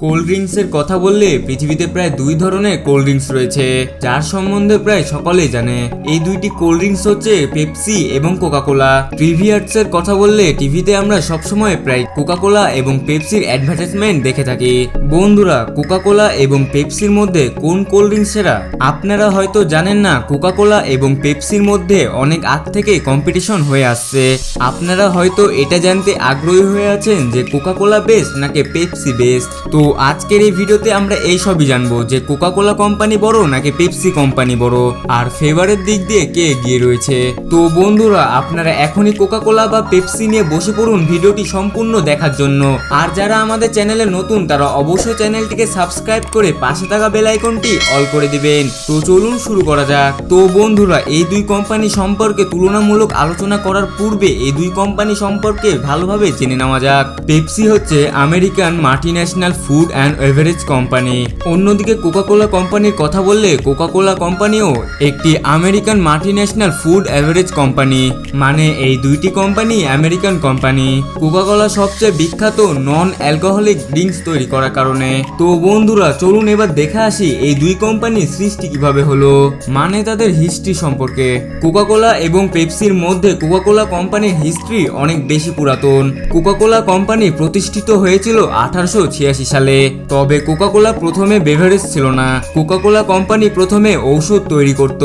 Cold ড্রিঙ্কসের কথা বললে পৃথিবীতে প্রায় দুই ধরনের কোল্ড ড্রিঙ্কস রয়েছে, যার সম্বন্ধে প্রায় সকলেই জানে। এই দুইটি কোল্ড ড্রিঙ্কস হচ্ছে পেপসি এবং কোকাকোলা। ট্রিভিয়ার্সের কথা বললে টিভিতে আমরা সবসময় প্রায় কোকাকোলা এবং পেপসির অ্যাডভার্টাইজমেন্ট দেখে থাকি। বন্ধুরা, কোকাকোলা এবং পেপসির মধ্যে কোন কোল্ড ড্রিঙ্কস সেরা? আপনারা হয়তো জানেন না, কোকাকোলা এবং পেপসির মধ্যে অনেক আগ থেকে কম্পিটিশন হয়ে আসছে। আপনারা হয়তো এটা জানতে আগ্রহী হয়ে আছেন যে কোকাকোলা বেস্ট নাকি পেপসি বেস্ট। তো আজকের এই ভিডিওতে আমরা এই সবই জানবো যে কোকাকোলা কোম্পানি বড় নাকি পেপসি কোম্পানি বড়, আর ফেভারের দিক দিয়ে কে এগিয়ে রয়েছে। তো বন্ধুরা, আপনারা এখনই কোকাকোলা বা পেপসি নিয়ে বসে পড়ুন ভিডিওটি সম্পূর্ণ দেখার জন্য। আর যারা আমাদের চ্যানেলে নতুন তারা অবশ্যই চ্যানেলটিকে সাবস্ক্রাইব করে পাশে থাকা বেল আইকনটি অল করে দিবেন। তো চলুন শুরু করা যাক। তো বন্ধুরা, এই দুই কোম্পানি সম্পর্কে তুলনামূলক আলোচনা করার পূর্বে এই দুই কোম্পানি সম্পর্কে ভালোভাবে জেনে নেওয়া যাক। পেপসি হচ্ছে American multinational food and average company. অন্যদিকে কোকাকোলা কোম্পানির কথা বললে কোকাকোলা কোম্পানিও একটি American multinational food average company, মানে এই দুইটি কোম্পানি আমেরিকান কোম্পানি। কোকাকোলা সবচেয়ে বিখ্যাত নন অ্যালকোহলিক ড্রিঙ্কস তৈরি করার কারণে। তো বন্ধুরা, চলুন এবার দেখে আসি এই দুই কোম্পানির সৃষ্টি কিভাবে হলো, মানে তাদের হিস্ট্রি সম্পর্কে। কোকাকোলা এবং পেপসির মধ্যে কোকাকোলা কোম্পানির হিস্ট্রি অনেক বেশি পুরাতন। কোকাকোলা কোম্পানি প্রতিষ্ঠিত হয়েছিল 1886 সালে। তবে কোকাকোলা প্রথমে বেভারেজ ছিল না। কোকাকোলা কোম্পানি প্রথমে ঔষধ তৈরি করত।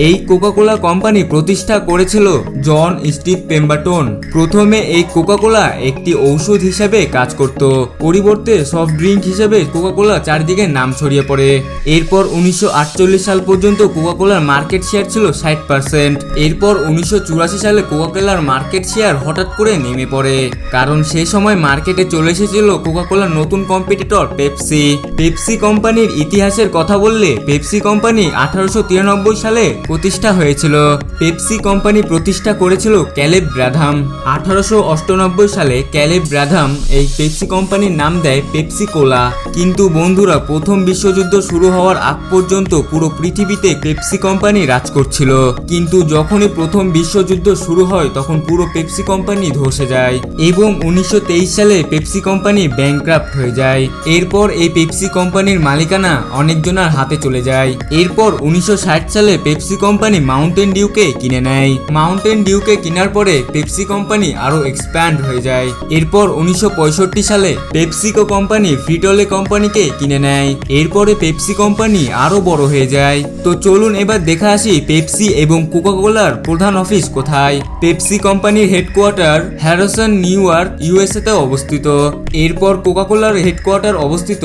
এই কোকাকোলা কোম্পানি প্রতিষ্ঠা করেছিল জন স্টিভ পেম্বারটন। প্রথমে এই কোকাকোলা একটি ঔষধ হিসেবে কাজ করত, পরিবর্তে সফট ড্রিঙ্ক হিসেবে কোকাকোলা চারদিকে নাম ছড়িয়ে পড়ে। এরপর 1948 সাল পর্যন্ত কোকাকোলার মার্কেট শেয়ার ছিল 60%। এরপর 1984 সালে কোকাকোলার মার্কেট শেয়ার হঠাৎ করে নেমে পড়ে, কারণ সেই সময় মার্কেটে চলে এসেছিল কোকাকোলার নতুন কম্পিটিটর পেপসি। পেপসি কোম্পানির ইতিহাসের কথা বললে পেপসি কোম্পানি 1893 সালে প্রতিষ্ঠা হয়েছিল। পেপসি কোম্পানি প্রতিষ্ঠা করেছিল ক্যালেব ব্রাধাম। 1898 সালে ক্যালেব ব্রাধাম এই পেপসি কোম্পানির নাম দেয় পেপসি কোলা। কিন্তু বন্ধুরা, প্রথম বিশ্বযুদ্ধ শুরু হওয়ার আগ পর্যন্ত পুরো পৃথিবীতে পেপসি কোম্পানি রাজ করছিল। কিন্তু যখনই প্রথম বিশ্বযুদ্ধ শুরু হয় তখন পুরো পেপসি কোম্পানি ধসে যায় এবং 1923 সালে পেপসি কোম্পানি ব্যাংক্রাফট হয়ে যায়। এরপর এই পেপসি কোম্পানির মালিকানা অনেকজনের হাতে চলে যায়। এরপর 1960 সালে পেপসি কোম্পানি মাউন্টেন ডিউকে কিনে নেয়। মাউন্টেন ডিউকে কেনার পরে পেপসি কোম্পানি আরো এক্সপ্যান্ড হয়ে যায়। এরপর 1965 সালে পেপসিকো কোম্পানি ফ্রিটোলে কোম্পানিকে কিনে নেয়। এরপরে পেপসি কোম্পানি আরো বড় হয়ে যায়। তো চলুন এবার দেখে আসি পেপসি এবং কোকাকোলার প্রধান অফিস কোথায়। পেপসি কোম্পানির headquarter Harrison, new York, USA তে অবস্থিত। এরপর কোকাকোলার হেডকোয়ার্টার অবস্থিত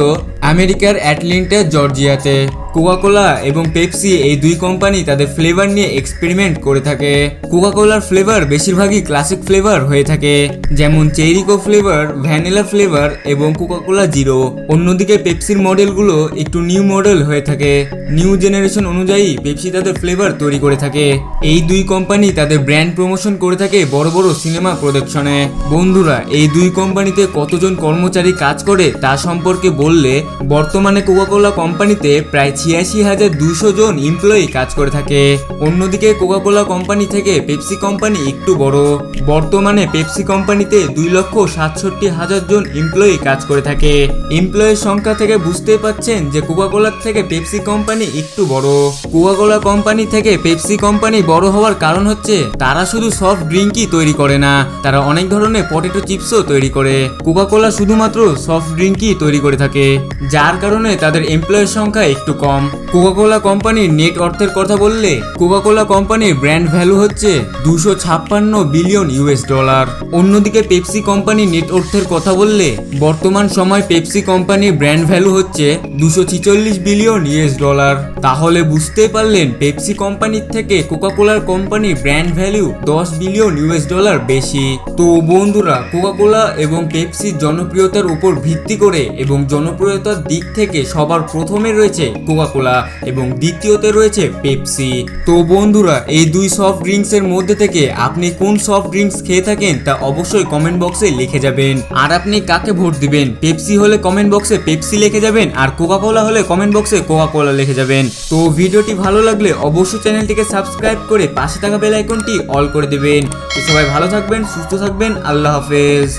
আমেরিকার অ্যাটলান্টা, জর্জিয়াতে। কোকাকোলা এবং পেপসি এই দুই কোম্পানি তাদের ফ্লেভার নিয়ে এক্সপেরিমেন্ট করে থাকে। কোকাকোলার ফ্লেভার বেশিরভাগই ক্লাসিক ফ্লেভার হয়ে থাকে, যেমন চেরিকো ফ্লেভার, ভ্যানিলা ফ্লেভার এবং কোকাকোলা জিরো। অন্যদিকে পেপসির মডেলগুলো একটু নিউ মডেল হয়ে থাকে। নিউ জেনারেশন অনুযায়ী পেপসি তাদের ফ্লেভার তৈরি করে থাকে। এই দুই কোম্পানি তাদের ব্র্যান্ড প্রমোশন করে থাকে বড় বড় সিনেমা প্রোডাকশনে। বন্ধুরা, এই দুই কোম্পানিতে কতজন কর্মচারী কাজ করে তা সম্পর্কে বললে বর্তমানে কোকাকোলা কোম্পানিতে প্রায় 86,200 জন এমপ্লয়ি কাজ করে থাকে। অন্যদিকে কোকাকোলা কোম্পানি থেকে পেপসি কোম্পানি একটু বড়। বর্তমানে পেপসি কোম্পানিতে 2,67,000 জন এমপ্লয়ি কাজ করে থাকে। এমপ্লয়ির সংখ্যা থেকে বুঝতেই পাচ্ছেন যে কোকাকোলার থেকে পেপসি কোম্পানি একটু বড়। কোকাকোলা কোম্পানি থেকে পেপসি কোম্পানি বড় হওয়ার কারণ হচ্ছে তারা শুধু সফট ড্রিঙ্কই তৈরি করে না, তারা অনেক ধরনের পটেটো চিপসও তৈরি করে। কোকাকোলা শুধুমাত্র সফট ড্রিঙ্কই তৈরি করে থাকে, যার কারণে তাদের এমপ্লয়ির সংখ্যা একটু কম। কোকাকোলা কোম্পানির নেট অর্থের কথা বললে কোকাকোলা কোম্পানির ব্র্যান্ড ভ্যালু হচ্ছে 256 বিলিয়ন ইউএস ডলার। অন্যদিকে পেপসি কোম্পানির নেট অর্থের কথা বললে বর্তমান সময় পেপসি কোম্পানির ব্র্যান্ড ভ্যালু হচ্ছে 246 বিলিয়ন ইউএস ডলার। তাহলে বুঝতেই পারলেন পেপসি কোম্পানির থেকে কোকাকোলার কোম্পানির brand value 10 billion US dollar বেশি। তো বন্ধুরা, কোকাকোলা এবং পেপসির জনপ্রিয়তার উপর ভিত্তি করে এবং জনপ্রিয়তার দিক থেকে সবার প্রথমে রয়েছে কোকাকোলা এবং দ্বিতীয়তে রয়েছে পেপসি। তো বন্ধুরা, এই দুই সফট ড্রিঙ্কস এর মধ্যে থেকে আপনি কোন সফট ড্রিঙ্কস খেয়ে থাকেন তা অবশ্যই কমেন্ট বক্সে লিখে যাবেন। আর আপনি কাকে ভোট দিবেন? পেপসি হলে কমেন্ট বক্সে পেপসি লিখে যাবেন, আর কোকাকোলা হলে কমেন্ট বক্সে কোকাকোলা লিখে যাবেন। তো ভিডিওটি ভালো লাগলে অবশ্যই চ্যানেলটিকে সাবস্ক্রাইব করে পাশে থাকা বেল আইকনটি অল করে দিবেন। তো সবাই ভালো থাকবেন, সুস্থ থাকবেন, আল্লাহ হাফেজ।